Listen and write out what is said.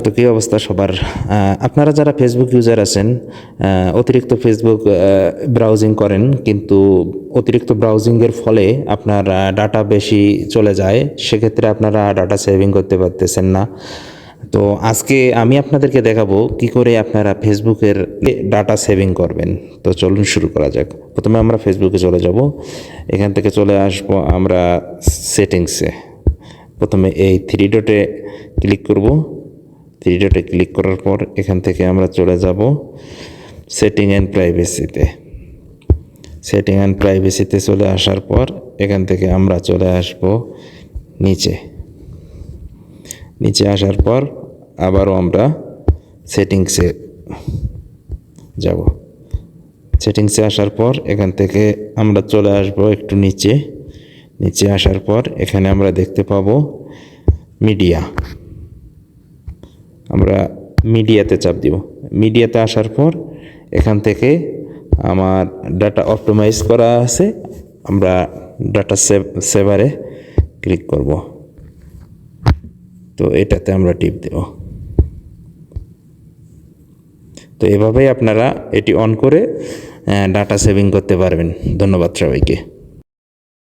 তো কী অবস্থা সবার? আপনারা যারা ফেসবুক ইউজার আছেন, অতিরিক্ত ফেসবুক ব্রাউজিং করেন, কিন্তু অতিরিক্ত ব্রাউজিংয়ের ফলে আপনার ডাটা বেশি চলে যায়, সেক্ষেত্রে আপনারা ডাটা সেভিং করতে পারতেছেন না। তো আজকে আমি আপনাদেরকে দেখাবো কি করে আপনারা ফেসবুকের ডাটা সেভিং করবেন। তো চলুন শুরু করা যাক। প্রথমে আমরা ফেসবুকে চলে যাব, এখান থেকে চলে আসবো আমরা সেটিংসে। প্রথমে এই থ্রি ডটে ক্লিক করব। থ্রি ডটে ক্লিক করার পর এখান থেকে আমরা চলে যাব সেটিং অ্যান্ড প্রাইভেসিতে। সেটিং অ্যান্ড প্রাইভেসিতে চলে আসার পর এখান থেকে আমরা চলে আসব নিচে। নিচে আসার পর আবারও আমরা সেটিংসে যাব। সেটিংসে আসার পর এখান থেকে আমরা চলে আসব একটু নিচে। নিচে আসার পর এখানে আমরা দেখতে পাবো মিডিয়া। আমরা মিডিয়াতে চাপ দিব। মিডিয়াতে আসার পর এখান থেকে আমার ডাটা অপটিমাইজ করা আছে, আমরা ডাটা সেভারে ক্লিক করব। তো এটাতে আমরা টিপ দেব। তো এভাবেই আপনারা এটি অন করে ডাটা সেভিং করতে পারবেন। ধন্যবাদ সবাইকে।